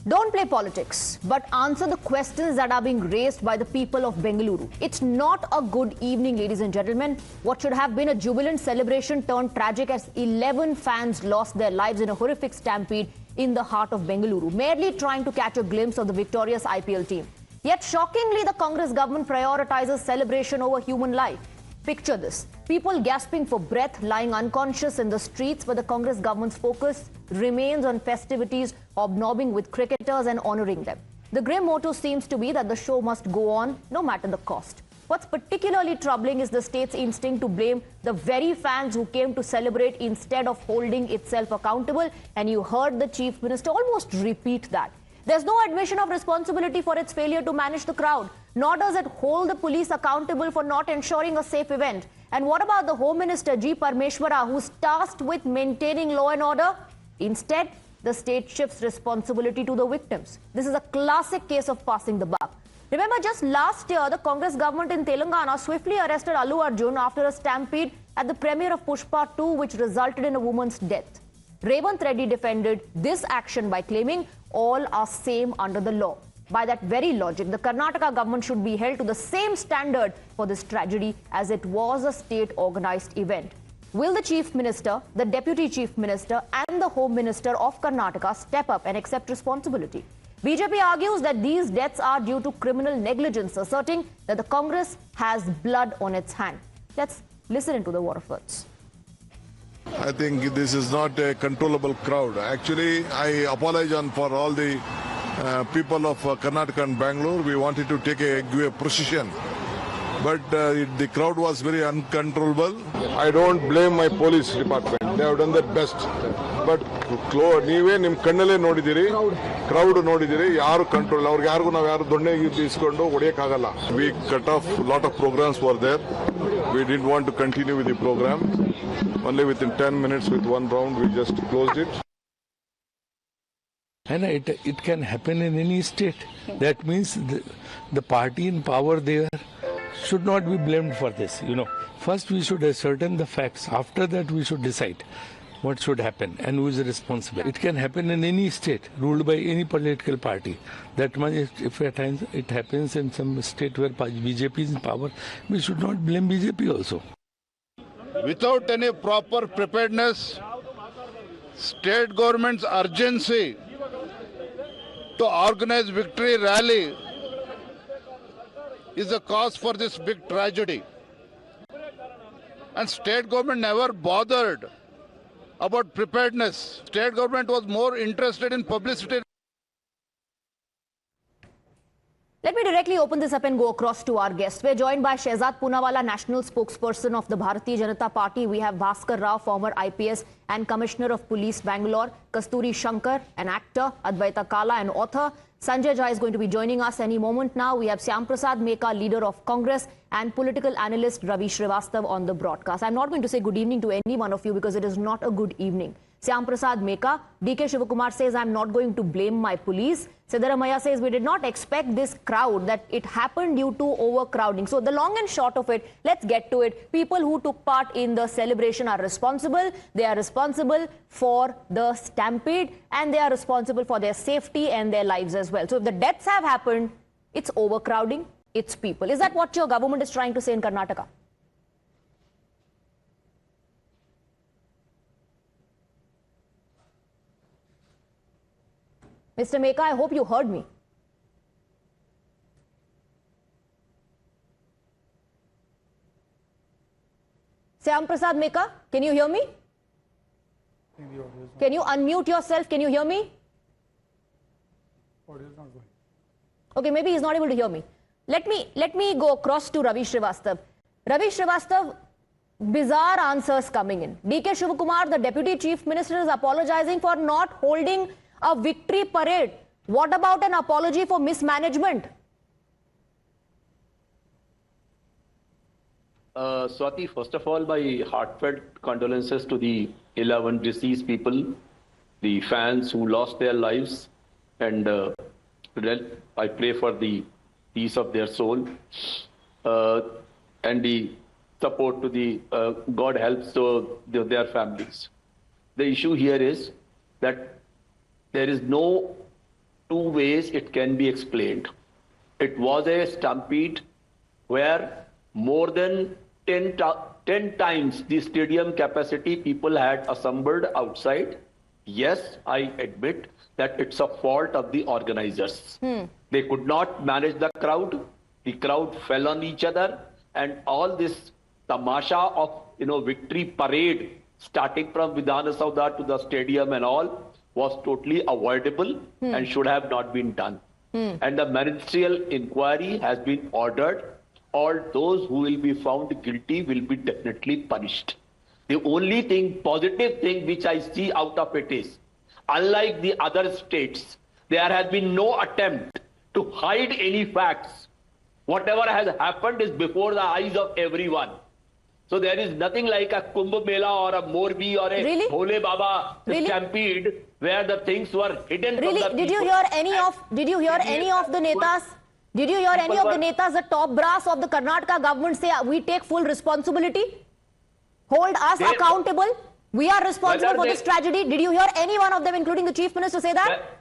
Don't play politics, but answer the questions that are being raised by the people of Bengaluru. It's not a good evening, ladies and gentlemen. What should have been a jubilant celebration turned tragic as 11 fans lost their lives in a horrific stampede in the heart of Bengaluru, merely trying to catch a glimpse of the victorious IPL team. Yet shockingly, the Congress government prioritizes celebration over human life. Picture this. People gasping for breath, lying unconscious in the streets, where the Congress government's focus remains on festivities, hobnobbing with cricketers and honouring them. The grim motto seems to be that the show must go on, no matter the cost. What's particularly troubling is the state's instinct to blame the very fans who came to celebrate instead of holding itself accountable. And you heard the Chief Minister almost repeat that. There's no admission of responsibility for its failure to manage the crowd, nor does it hold the police accountable for not ensuring a safe event. And what about the Home Minister G. Parmeshwara, who's tasked with maintaining law and order? Instead, the state shifts responsibility to the victims. This is a classic case of passing the buck. Remember, just last year, the Congress government in Telangana swiftly arrested Allu Arjun after a stampede at the premiere of Pushpa 2, which resulted in a woman's death. Revanth Reddy defended this action by claiming all are same under the law. By that very logic, the Karnataka government should be held to the same standard for this tragedy as it was a state-organized event. Will the Chief Minister, the Deputy Chief Minister and the Home Minister of Karnataka step up and accept responsibility? BJP argues that these deaths are due to criminal negligence, asserting that the Congress has blood on its hand. Let's listen into the war of words. I think this is not a controllable crowd. Actually, I apologize for all the people of Karnataka and Bangalore. We wanted to give a precision, but the crowd was very uncontrollable. I don't blame my police department. They have done their best. But ನೀವೇ ನಿಮ್ಮ ಕಣ್ಣಲ್ಲೇ ನೋಡಿದಿರಿ, crowd ನೋಡಿದಿರಿ, ಯಾರು control ಅವ್ರಿಗೆ ಯಾರಿಗೂ ನಾವು ಯಾರು ದೊಣ್ಣೆ ಇಸ್ಕೊಂಡು ಹೊಡೆಯಕ್ಕಾಗಲ್ಲ. We cut off a lot of programs were there. We didn't want to continue with the program. Only within 10 minutes with one round we just closed it. And it can happen in any state. That means the party in power there should not be blamed for this. First we should ascertain the facts. After that we should decide what should happen and who is responsible. It can happen in any state ruled by any political party. That much, if at times it happens in some state where BJP is in power, we should not blame BJP also. Without any proper preparedness, state government's urgency to organize victory rally is the cause for this big tragedy. And state government never bothered about preparedness. State government was more interested in publicity. Let me directly open this up and go across to our guests. We're joined by Shehzad Poonawala, National Spokesperson of the Bharatiya Janata Party. We have Bhaskar Rao, former IPS and Commissioner of Police, Bangalore. Kasturi Shankar, an actor. Advaita Kala, an author. Sanjay Jha is going to be joining us any moment now. We have Shyam Prasad Meka, leader of Congress, and political analyst Ravi Srivastav on the broadcast. I'm not going to say good evening to any one of you because it is not a good evening. Shyam Prasad Meka, DK Shivakumar says, I'm not going to blame my police. Siddaramaiah says, we did not expect this crowd, that it happened due to overcrowding. So the long and short of it, let's get to it. People who took part in the celebration are responsible. They are responsible for the stampede and they are responsible for their safety and their lives as well. So if the deaths have happened, it's overcrowding, it's people. Is that what your government is trying to say in Karnataka? Mr. Meka, I hope you heard me. Shyam Prasad Meka, can you hear me? Can you unmute yourself? Can you hear me? Okay, maybe he's not able to hear me. Let me go across to Ravi Srivastav. Ravi Srivastav, bizarre answers coming in. DK Shivakumar, the Deputy Chief Minister, is apologizing for not holding a victory parade. What about an apology for mismanagement? Swati, first of all, my heartfelt condolences to the 11 deceased people, the fans who lost their lives, and I pray for the peace of their soul and the support to the God helps their families. The issue here is that there is no two ways it can be explained. It was a stampede where more than 10 times the stadium capacity people had assembled outside. Yes, I admit that it's a fault of the organizers. They could not manage the crowd. The crowd fell on each other, and all this tamasha of victory parade starting from Vidhana Saudha to the stadium and all was totally avoidable and should have not been done. And the ministerial inquiry has been ordered. All those who will be found guilty will be definitely punished. The only positive thing which I see out of it is, unlike the other states, there has been no attempt to hide any facts. Whatever has happened is before the eyes of everyone. So there is nothing like a Kumbh Mela or a Morbi or a Bhole Baba stampede where the things were hidden from the people. Did you hear any of the netas? Did you hear any of the netas, the top brass of the Karnataka government say, we take full responsibility? Hold us accountable. We are responsible for this tragedy. Did you hear any one of them, including the Chief Minister, say that?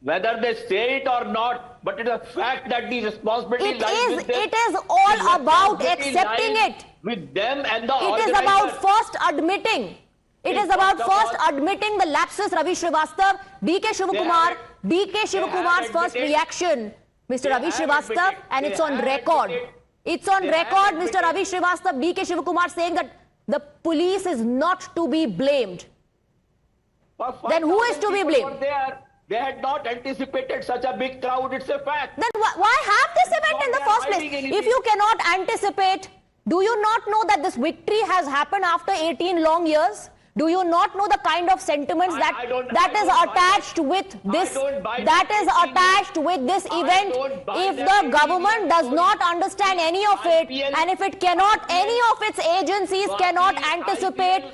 Whether they say it or not, but it is a fact that the responsibility lies with them. It is all about accepting it. With them and the organizers. It is about first admitting. It is about first admitting the lapses. Ravi Srivastava, DK Shivakumar's first reaction, Mr. Ravi Srivastava, and it's on record. It's on record, Mr. Ravi Srivastava, DK Shivakumar saying that the police is not to be blamed. Then who is to be blamed? They had not anticipated such a big crowd, it's a fact. Then why have this event in the first place? If you cannot anticipate, do you not know that this victory has happened after 18 long years? Do you not know the kind of sentiments that is attached with this event? If the government does not understand any of it, and if it cannot, any of its agencies cannot anticipate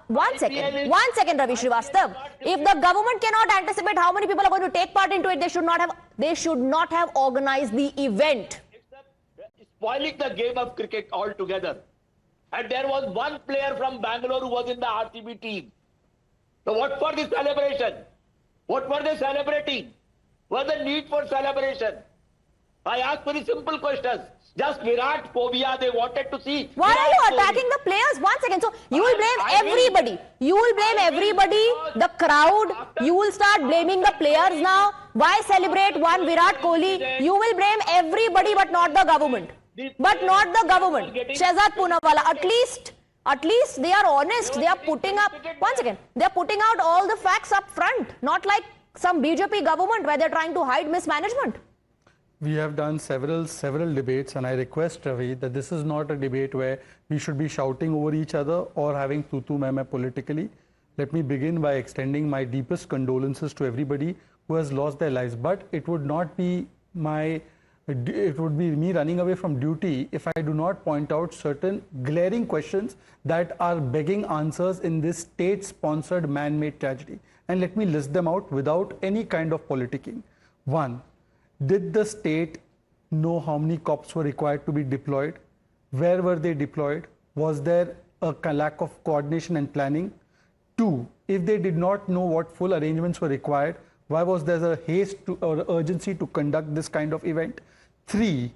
one second, Ravi Srivastava. If the government cannot anticipate how many people are going to take part into it, they should not have organized the event. Spoiling the game of cricket altogether. And there was one player from Bengaluru who was in the RCB team. So what for the celebration? What were they celebrating? What was the need for celebration? I ask very simple questions. Just Virat phobia, they wanted to see. Why are you attacking the players? One second. So you will blame everybody. You will blame everybody, the crowd. You will start blaming the players now. Why celebrate one Virat Kohli? You will blame everybody but not the government. But not the government. Shehzad Poonawalla, at least they are honest. They are putting up, once again, they are putting out all the facts up front. Not like some BJP government where they are trying to hide mismanagement. We have done several debates, and I request Ravi that this is not a debate where we should be shouting over each other or having tu-tu me-me politically. Let me begin by extending my deepest condolences to everybody who has lost their lives. But it would be me running away from duty if I do not point out certain glaring questions that are begging answers in this state-sponsored man-made tragedy. And let me list them out without any kind of politicking. One, did the state know how many cops were required to be deployed? Where were they deployed? Was there a lack of coordination and planning? Two, if they did not know what full arrangements were required, why was there a haste or urgency to conduct this kind of event? Three,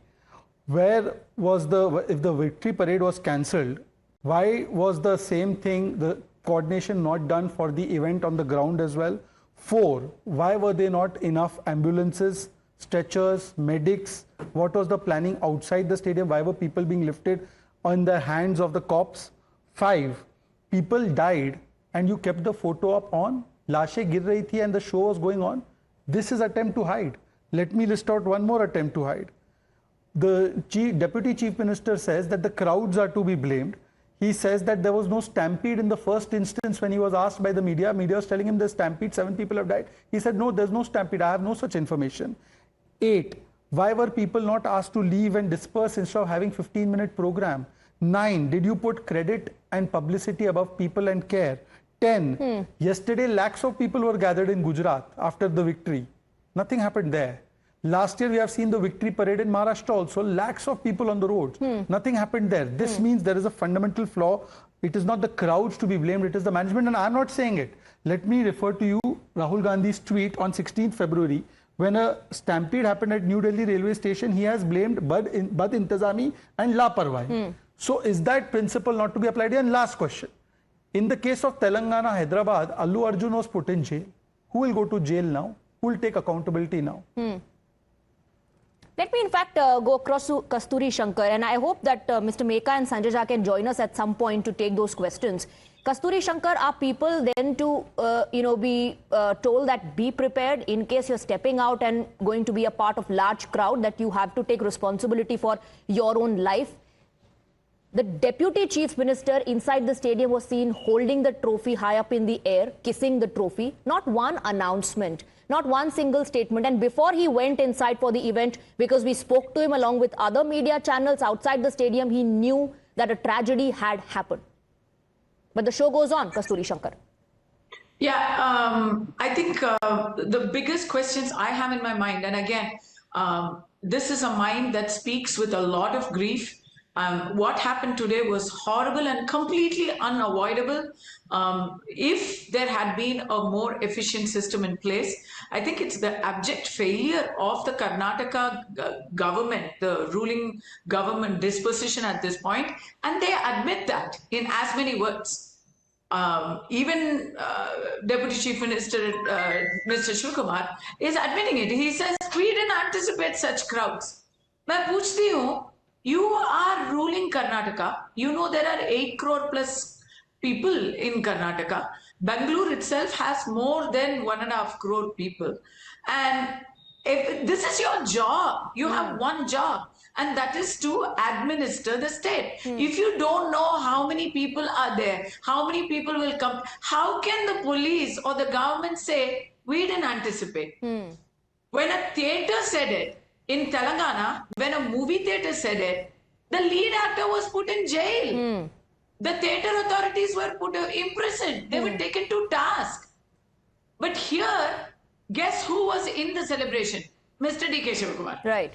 if the victory parade was cancelled, why was the same thing, the coordination not done for the event on the ground as well? Four, why were there not enough ambulances, stretchers, medics? What was the planning outside the stadium? Why were people being lifted on the hands of the cops? Five, people died and you kept the photo up on, Lashe gir rahi thi and the show was going on. This is attempt to hide. Let me list out one more attempt to hide. The Deputy Chief Minister says that the crowds are to be blamed. He says that there was no stampede in the first instance when he was asked by the media. Media was telling him there's stampede, 7 people have died. He said, no, there's no stampede. I have no such information. 8, why were people not asked to leave and disperse instead of having 15-minute program? 9, did you put credit and publicity above people and care? 10, yesterday lakhs of people were gathered in Gujarat after the victory. Nothing happened there. Last year we have seen the victory parade in Maharashtra also, lakhs of people on the roads. Nothing happened there. This means there is a fundamental flaw. It is not the crowds to be blamed, it is the management, and I am not saying it. Let me refer to you Rahul Gandhi's tweet on 16th February when a stampede happened at New Delhi railway station, he has blamed Bad Intizami and Laparwahi. So is that principle not to be applied here? And last question. In the case of Telangana, Hyderabad, Allu Arjun was put in jail. Who will go to jail now? Who will take accountability now? Let me in fact go across to Kasturi Shankar, and I hope that Mr. Meka and Sanjay Jha can join us at some point to take those questions. Kasturi Shankar, are people then to be told that be prepared in case you're stepping out and going to be a part of large crowd, that you have to take responsibility for your own life? The Deputy Chief Minister inside the stadium was seen holding the trophy high up in the air, kissing the trophy. Not one announcement, not one single statement. And before he went inside for the event, because we spoke to him along with other media channels outside the stadium, he knew that a tragedy had happened. But the show goes on, Kasturi Shankar. Yeah, I think the biggest questions I have in my mind, and again, this is a mind that speaks with a lot of grief. What happened today was horrible and completely unavoidable. If there had been a more efficient system in place, I think it's the abject failure of the Karnataka government, the ruling government disposition at this point, and they admit that in as many words. Even Deputy Chief Minister, Mr. Shivakumar, is admitting it. He says, we didn't anticipate such crowds. मैं पूछती हूँ, you are ruling Karnataka. You know there are 8 crore plus people in Karnataka. Bengaluru itself has more than 1.5 crore people. And if this is your job, you have one job, and that is to administer the state. If you don't know how many people are there, how many people will come, how can the police or the government say, we didn't anticipate? When a theatre said it, in Telangana, when a movie theatre said it, the lead actor was put in jail. The theatre authorities were put imprisoned. They were taken to task. But here, guess who was in the celebration? Mr. D.K. Shivakumar. Right.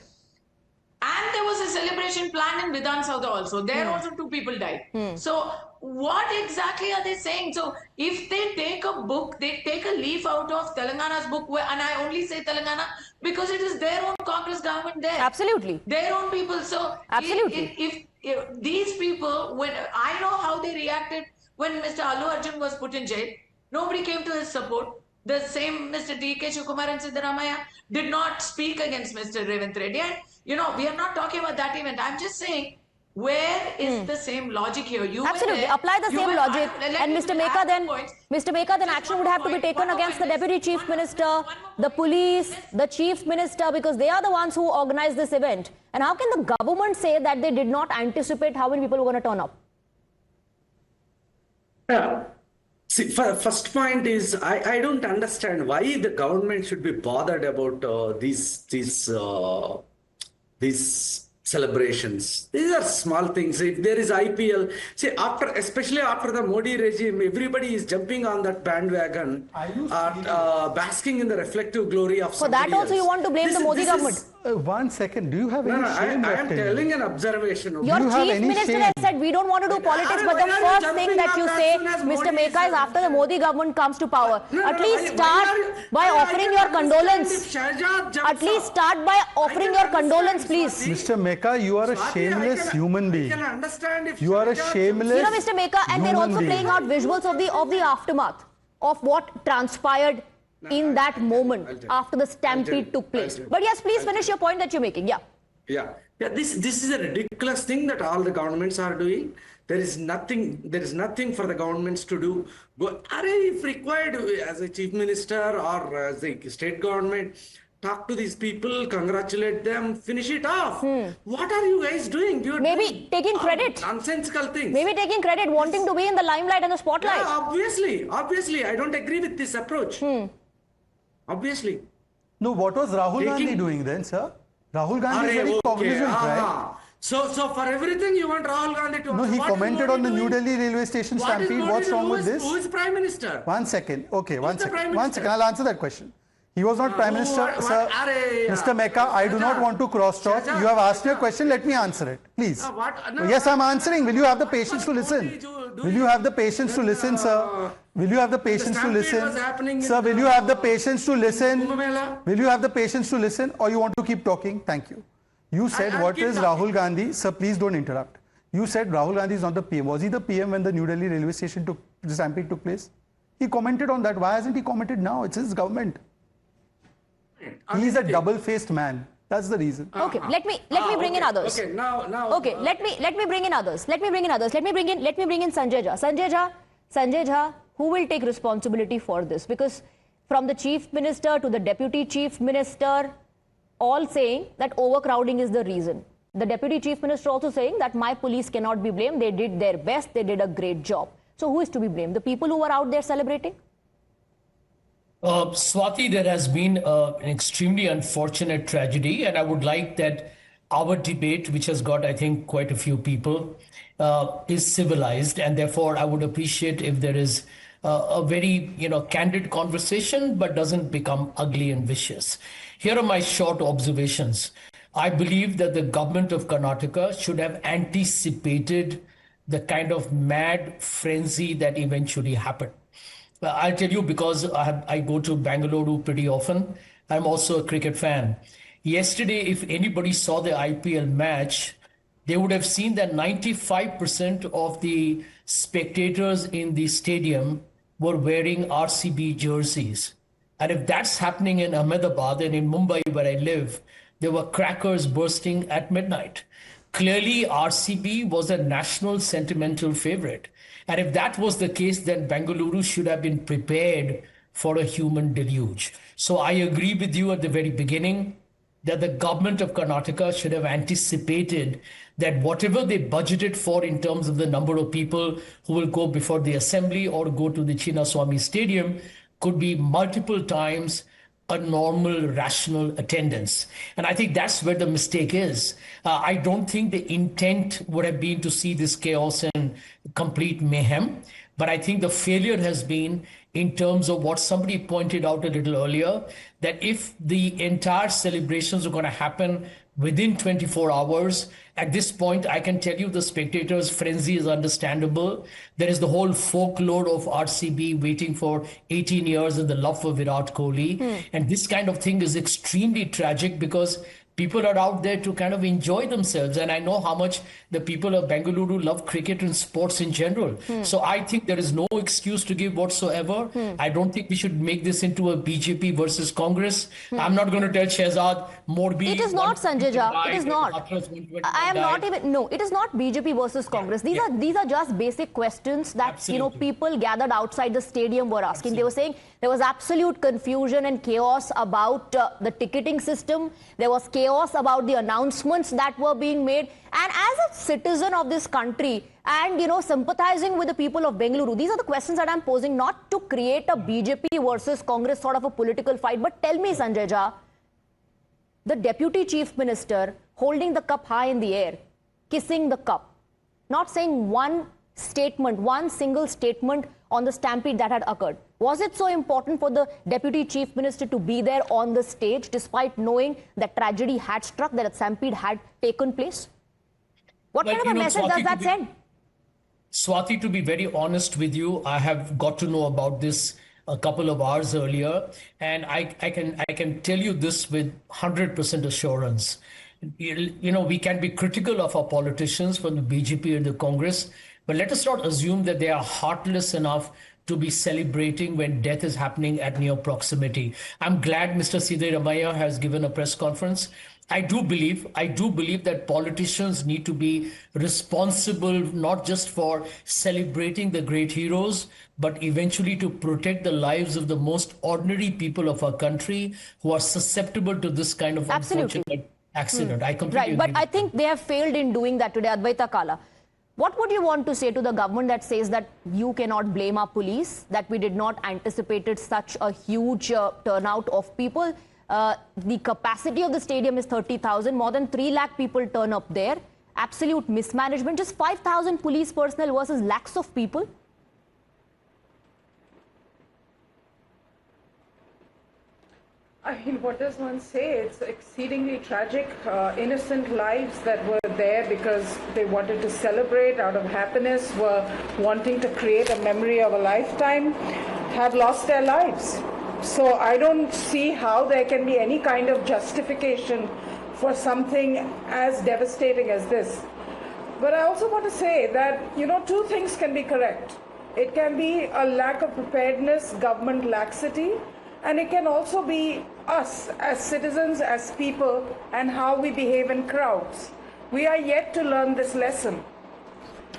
And there was a celebration planned in Vidhan Saudha also. There also 2 people died. So what exactly are they saying? So if they take a book, they take a leaf out of Telangana's book, and I only say Telangana because it is their own Congress government there. Absolutely. Their own people. So absolutely. If these people, when I know how they reacted when Mr. Allu Arjun was put in jail, nobody came to his support. The same Mr. D.K. Shivakumar and Siddaramaiah did not speak against Mr. Revanth Reddy. And, we are not talking about that event. I'm just saying, where is the same logic here? Absolutely. Apply the same logic. And Mr. Meka, then action would have to be taken against the Deputy Chief Minister, the police, the Chief Minister, because they are the ones who organized this event. And how can the government say that they did not anticipate how many people were going to turn up? Yeah. See, first point is, I don't understand why the government should be bothered about these celebrations. These are small things. If there is IPL, see, especially after the Modi regime, everybody is jumping on that bandwagon, basking in the reflective glory of For that also else. You want to blame the Modi government? 1 second. Do you have any shame I left am in telling you? an observation. Your Chief Minister has said we don't want to do politics, but the first thing that you say, Mr. Meka, is after the Modi government comes to power. At least start by offering your condolence. At least start by offering your condolence, please. Mr. Meka, you are a shameless human being. You are a shameless Mr. Meka, and they're also playing out visuals of the aftermath of what transpired in that moment after the stampede took place. But yes, please finish your point that you're making. Yeah. This is a ridiculous thing that all the governments are doing. There is nothing for the governments to do. If required, as a chief minister or as a state government, talk to these people, congratulate them, finish it off. What are you guys doing? Maybe taking credit. Nonsensical things. Maybe taking credit, wanting to be in the limelight and the spotlight. Yeah, obviously. I don't agree with this approach. Obviously. No, what was Rahul Gandhi doing then, sir? Rahul Gandhi is very cognizant, right? So for everything you want Rahul Gandhi to... No, he commented on the New Delhi railway station stampede. What's wrong with this? Who is Prime Minister? 1 second. Okay, 1 second. 1 second. I'll answer that question. He was not Prime Minister, sir. Mr. Mecca, I do not want to cross-talk. You have asked me a question, let me answer it, please. Yes, I'm answering. Will you have the patience to listen? Will you have the patience to listen, sir? Will you have the patience to listen? Sir, will you have the patience to listen? Will you have the patience to listen, or you want to keep talking? Thank you. You said, what is Rahul Gandhi? Sir, please don't interrupt. You said Rahul Gandhi is not the PM. Was he the PM when the New Delhi railway station the stampede took place? He commented on that. Why hasn't he commented now? It's his government. He's a double-faced man. That's the reason. Okay, let me bring in others. Okay, now. Okay, let me bring in others. Let me bring in Sanjay Jha. Sanjay Jha, who will take responsibility for this? Because from the Chief Minister to the Deputy Chief Minister, all saying that overcrowding is the reason. The Deputy Chief Minister also saying that my police cannot be blamed. They did their best. They did a great job. So who is to be blamed? The people who were out there celebrating? Swati, there has been an extremely unfortunate tragedy, and I would like that our debate, which has got, I think, quite a few people, is civilized, and therefore I would appreciate if there is a very, candid conversation, but doesn't become ugly and vicious. Here are my short observations. I believe that the government of Karnataka should have anticipated the kind of mad frenzy that eventually happened. I'll tell you because I go to Bengaluru pretty often. I'm also a cricket fan. Yesterday, if anybody saw the IPL match, they would have seen that 95% of the spectators in the stadium were wearing RCB jerseys. And if that's happening in Ahmedabad and in Mumbai, where I live, there were crackers bursting at midnight. Clearly, RCB was a national sentimental favorite. And if that was the case, then Bengaluru should have been prepared for a human deluge. So I agree with you at the very beginning that the government of Karnataka should have anticipated that whatever they budgeted for in terms of the number of people who will go before the assembly or go to the Chinnaswamy Stadium could be multiple times a normal, rational attendance. And I think that's where the mistake is. I don't think the intent would have been to see this chaos and complete mayhem. But I think the failure has been in terms of what somebody pointed out a little earlier, that if the entire celebrations are going to happen within 24 hours, at this point, I can tell you the spectators' frenzy is understandable. There is the whole folklore of RCB waiting for 18 years and the love for Virat Kohli. And this kind of thing is extremely tragic because people are out there to kind of enjoy themselves. And I know how much the people of Bengaluru love cricket and sports in general. So I think there is no excuse to give whatsoever. I don't think we should make this into a BJP versus Congress. I'm not going to tell Shehzad Morbi. It is not, Sanjay Jha. It is not. I am not even. No, it is not BJP versus Congress. These are just basic questions that people gathered outside the stadium were asking. They were saying there was absolute confusion and chaos about the ticketing system. There was chaos about the announcements that were being made. And as a citizen of this country and, sympathizing with the people of Bengaluru, these are the questions that I'm posing, not to create a BJP versus Congress sort of a political fight. But tell me, Sanjay Jha, the Deputy Chief Minister holding the cup high in the air, kissing the cup, not saying one single statement on the stampede that had occurred. Was it so important for the Deputy Chief Minister to be there on the stage despite knowing that tragedy had struck, that a stampede had taken place? What kind of a message does that send? Swati, to be very honest with you, I have got to know about this a couple of hours earlier, and I can tell you this with 100% assurance. We can be critical of our politicians from the BJP and the Congress, but let us not assume that they are heartless enough to be celebrating when death is happening at near proximity. I'm glad Mr. Sidda has given a press conference. I do believe that politicians need to be responsible not just for celebrating the great heroes, but eventually to protect the lives of the most ordinary people of our country who are susceptible to this kind of unfortunate accident. I completely agree. But I think they have failed in doing that today. Advaita Kala, what would you want to say to the government that says that you cannot blame our police, that we did not anticipate such a huge turnout of people? The capacity of the stadium is 30,000. More than 3 lakh people turn up there. Absolute mismanagement. Just 5,000 police personnel versus lakhs of people. I mean, what does one say? It's exceedingly tragic. Innocent lives that were there because they wanted to celebrate out of happiness, were wanting to create a memory of a lifetime, have lost their lives. So I don't see how there can be any kind of justification for something as devastating as this. But I also want to say that, two things can be correct. It can be a lack of preparedness, government laxity, and it can also be us as citizens, as people, and how we behave in crowds. We are yet to learn this lesson.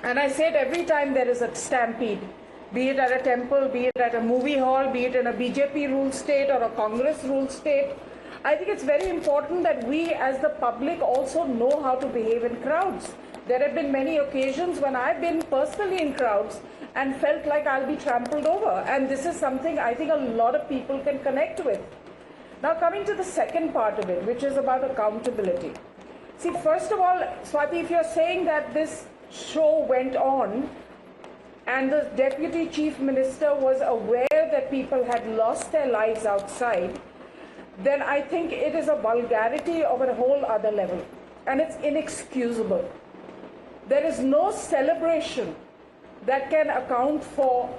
And I say it every time there is a stampede, be it at a temple, be it at a movie hall, be it in a BJP ruled state or a Congress ruled state. I think it's very important that we as the public also know how to behave in crowds. There have been many occasions when I've been personally in crowds and felt like I'll be trampled over. And this is something I think a lot of people can connect with. Now, coming to the second part of it, which is about accountability. See, first of all, Swati, if you're saying that this show went on and the Deputy Chief Minister was aware that people had lost their lives outside, then I think it is a vulgarity of a whole other level. And it's inexcusable. There is no celebration that can account for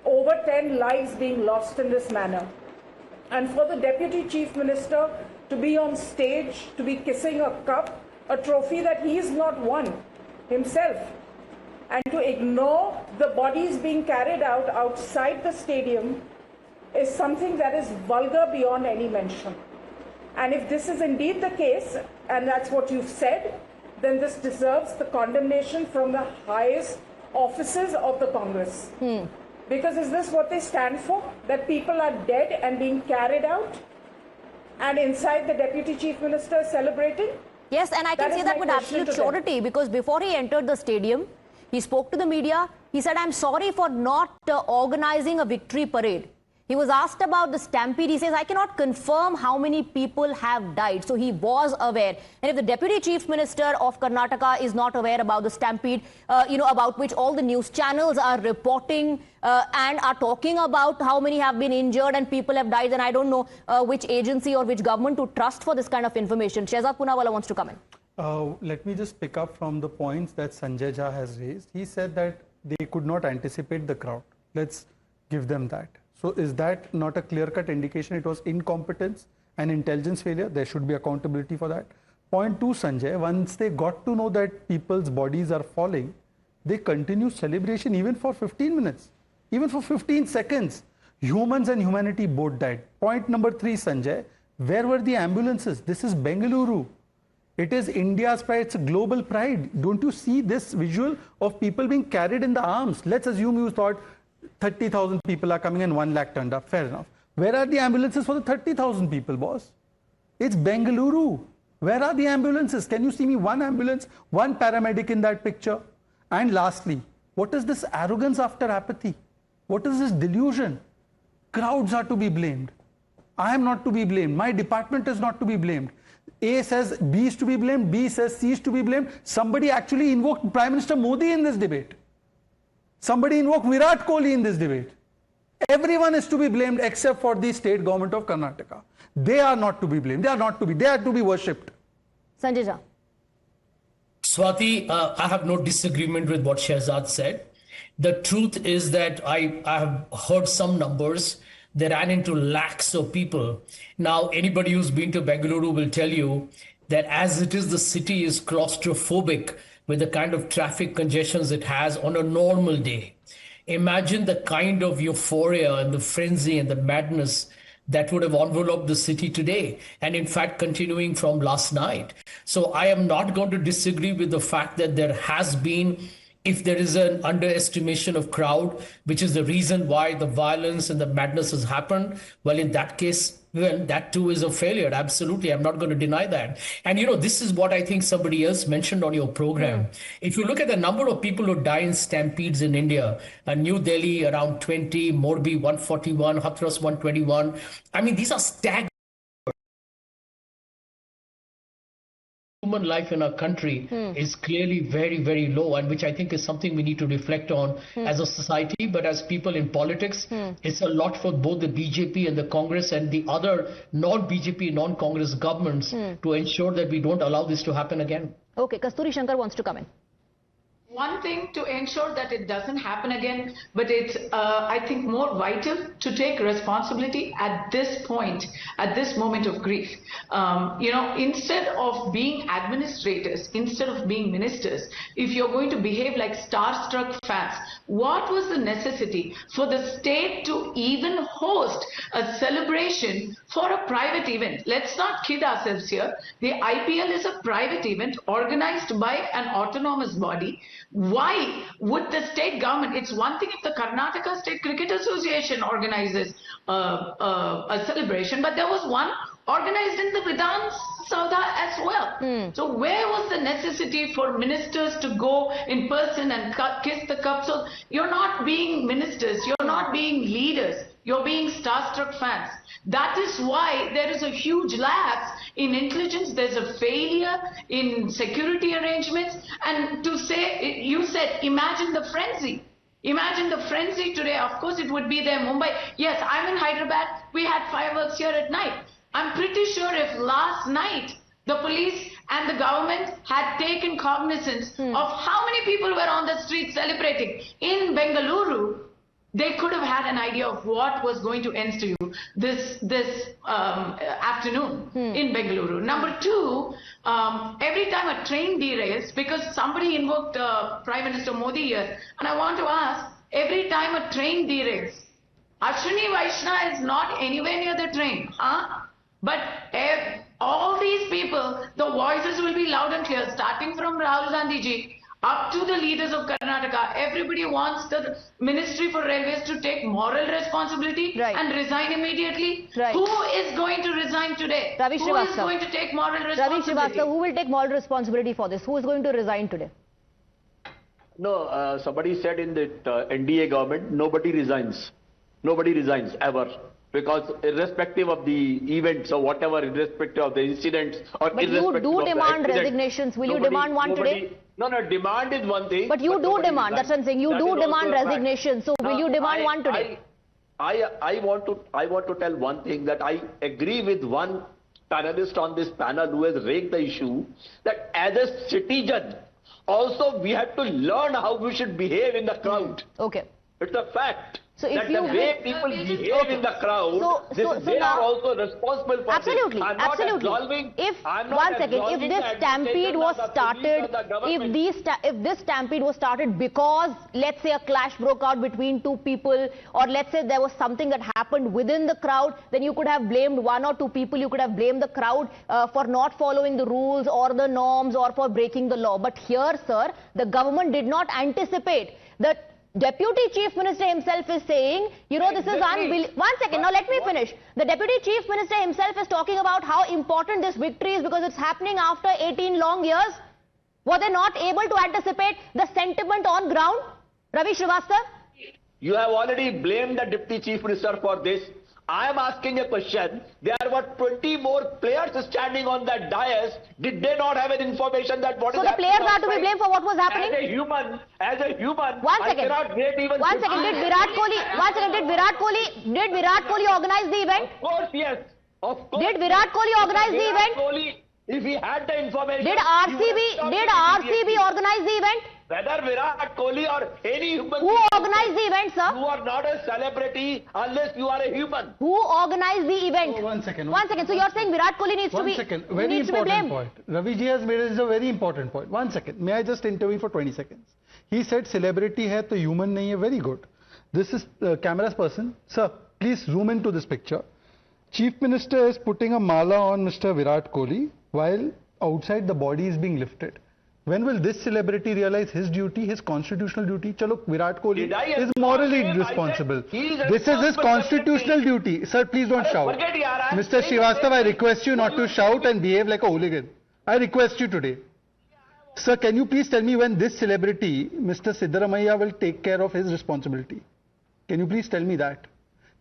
over 10 lives being lost in this manner. And for the Deputy Chief Minister to be on stage, to be kissing a cup, a trophy that he has not won himself, and to ignore the bodies being carried out outside the stadium is something that is vulgar beyond any mention. And if this is indeed the case, and that's what you've said, then this deserves the condemnation from the highest offices of the Congress. Because is this what they stand for? That people are dead and being carried out? And inside the Deputy Chief Minister is celebrating? Yes, and I can say that with absolute surety, because before he entered the stadium, he spoke to the media. He said, I'm sorry for not organizing a victory parade. He was asked about the stampede. He says, I cannot confirm how many people have died. So he was aware. And if the Deputy Chief Minister of Karnataka is not aware about the stampede, about which all the news channels are reporting and are talking about how many have been injured and people have died, then I don't know which agency or which government to trust for this kind of information. Shehzad Poonawalla wants to come in. Let me just pick up from the points that Sanjay Jha has raised. He said that they could not anticipate the crowd. Let's give them that. So is that not a clear-cut indication it was incompetence and intelligence failure? There should be accountability for that. Point two, Sanjay, once they got to know that people's bodies are falling, they continue celebration even for 15 minutes, even for 15 seconds. Humans and humanity both died. Point number three, Sanjay, where were the ambulances? This is Bengaluru. It is India's pride. It's a global pride. Don't you see this visual of people being carried in the arms? Let's assume you thought 30,000 people are coming and 1 lakh turned up. Fair enough. Where are the ambulances for the 30,000 people, boss? It's Bengaluru. Where are the ambulances? Can you see me one ambulance, one paramedic in that picture? And lastly, what is this arrogance after apathy? What is this delusion? Crowds are to be blamed. I am not to be blamed. My department is not to be blamed. A says B is to be blamed. B says C is to be blamed. Somebody actually invoked Prime Minister Modi in this debate. Somebody invoked Virat Kohli in this debate. Everyone is to be blamed except for the state government of Karnataka. They are not to be blamed. They are to be worshipped. Sanjay Jha. Swati, I have no disagreement with what Shehzad said. The truth is that I have heard some numbers. They ran into lakhs of people. Now, anybody who's been to Bengaluru will tell you that as it is, the city is claustrophobic with the kind of traffic congestions it has on a normal day. Imagine the kind of euphoria and the frenzy and the madness that would have enveloped the city today, and in fact continuing from last night. So I am not going to disagree with the fact that there has been, if there is an underestimation of crowd, which is the reason why the violence and the madness has happened, well, in that case, well, that too is a failure. Absolutely. I'm not going to deny that. And, this is what I think somebody else mentioned on your program. If you look at the number of people who die in stampedes in India, New Delhi around 20, Morbi 141, Hathras 121. I mean, these are staggering. human life in our country is clearly very, very low, and which I think is something we need to reflect on as a society, but as people in politics. It's a lot for both the BJP and the Congress and the other non-BJP, non-Congress governments to ensure that we don't allow this to happen again. Okay, Kasturi Shankar wants to come in. One thing to ensure that it doesn't happen again, but it's, I think, more vital to take responsibility at this point, at this moment of grief. Instead of being administrators, instead of being ministers, if you're going to behave like starstruck fans, what was the necessity for the state to even host a celebration for a private event? Let's not kid ourselves here. The IPL is a private event organized by an autonomous body. Why would the state government, it's one thing if the Karnataka State Cricket Association organizes a celebration, but there was one organized in the Vidhan Saudha as well. So where was the necessity for ministers to go in person and kiss the cup? So you're not being ministers, you're not being leaders, you're being starstruck fans. That is why there is a huge lapse in intelligence, there's a failure in security arrangements, and to say, you said, imagine the frenzy. Imagine the frenzy today. Of course it would be there Mumbai. Yes, I'm in Hyderabad, we had fireworks here at night. I'm pretty sure if last night the police and the government had taken cognizance of how many people were on the street celebrating in Bengaluru, they could have had an idea of what was going to ensue this afternoon in Bengaluru. Number two, every time a train derails, because somebody invoked Prime Minister Modi here, and I want to ask, every time a train derails, Ashwini Vaishnav is not anywhere near the train, but all these people, the voices will be loud and clear, starting from Rahul Gandhi ji, up to the leaders of Karnataka. Everybody wants the Ministry for Railways to take moral responsibility and resign immediately. Who is going to resign today? Ravi Who Srivastava. is going to take moral responsibility? Ravi Srivastava, who will take moral responsibility for this? Who is going to resign today? No, somebody said in the NDA government, nobody resigns. Nobody resigns ever. Because irrespective of the events or whatever, irrespective of the incidents or but you do demand resignations. Will you demand one today? No, demand is one thing. But you do demand. That's what I'm saying. You do demand resignation. So will you demand one today? I want to tell one thing, that I agree with one panelist on this panel who has raised the issue that as a citizen, also we have to learn how we should behave in the crowd. Okay. It's a fact. So if that you the way people behave in the crowd, they are also responsible for absolutely, this. Absolutely. If this stampede was started, if this stampede was started because, let's say, a clash broke out between two people, or let's say there was something that happened within the crowd, then you could have blamed one or two people. You could have blamed the crowd for not following the rules or the norms or for breaking the law. But here, sir, the government did not anticipate that. Deputy Chief Minister himself is saying, this is unbelievable. One second, now let me finish. The Deputy Chief Minister himself is talking about how important this victory is because it's happening after 18 long years. Were they not able to anticipate the sentiment on ground? Ravi Srivastava? You have already blamed the Deputy Chief Minister for this. I am asking a question. There were 20 more players standing on that dais. Did they not have an information that what is happening? So the players are to be blamed for what was happening? As a human, one second. I cannot rate even. One second. Did Virat Kohli organize the event? Of course, yes. Of course. Did Virat Kohli organize the event? If he had the information. Did RCB organize the event? Whether Virat Kohli or any human. Who organized the event, sir? You are not a celebrity unless you are a human. Who organized the event? Oh, one second. So you're saying Virat Kohli needs to be. One second. Very important point. Ravi ji has made a very important point. 1 second. May I just intervene for 20 seconds? He said celebrity hai to human nahi hai. Very good. This is camera's person. Sir, please zoom into this picture. Chief Minister is putting a mala on Mr. Virat Kohli while outside the body is being lifted. When will this celebrity realize his duty, his constitutional duty? Chalo, Virat Kohli is morally responsible. This is his constitutional duty. Sir, please don't shout. Mr. Srivastava, I request you not to shout and behave like a hooligan. I request you today. Sir, can you please tell me when this celebrity, Mr. Sidda will take care of his responsibility? Can you please tell me that?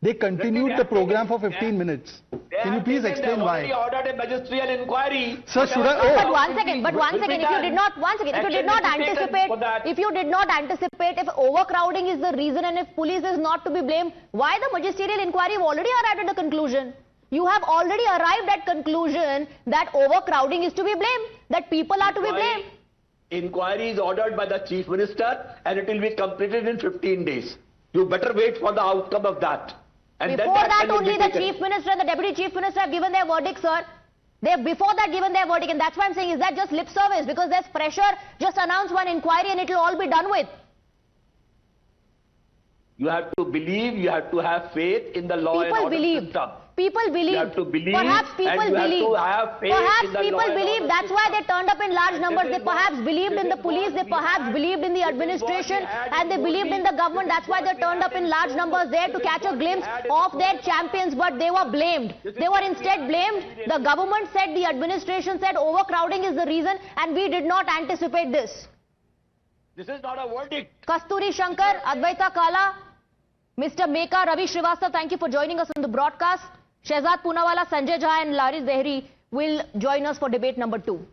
They continued the program for 15 minutes. Can you please explain why? They ordered a magisterial inquiry. Sir, should I? But one second, if you did not, anticipate, if overcrowding is the reason and if police is not to be blamed, why the magisterial inquiry? You've already arrived at the conclusion. You have already arrived at conclusion that overcrowding is to be blamed, that people are to be blamed. Inquiry is ordered by the Chief Minister and it will be completed in 15 days. You better wait for the outcome of that. And before that only the Chief Minister and the Deputy Chief Minister have given their verdict, sir. They have before that given their verdict, and that's why I'm saying, is that just lip service? Because there's pressure, just announce one inquiry and it will all be done with. You have to believe, you have to have faith in the law and order system. People believe. You have to believe. Perhaps people believe. Perhaps people believe. That's why they turned up in large numbers. They perhaps believed in the police. They perhaps believed in the administration, and they believed in the government. That's why they turned up in large numbers there to catch a glimpse of their champions. But they were blamed. They were instead blamed. The government said, the administration said, overcrowding is the reason, and we did not anticipate this. This is not a verdict. Kasturi Shankar, Advaita Kala, Mr. Meka, Ravi Srivastava, thank you for joining us on the broadcast. Shehzad Poonawala, Sanjay Jha and Laris Dehri will join us for debate number 2.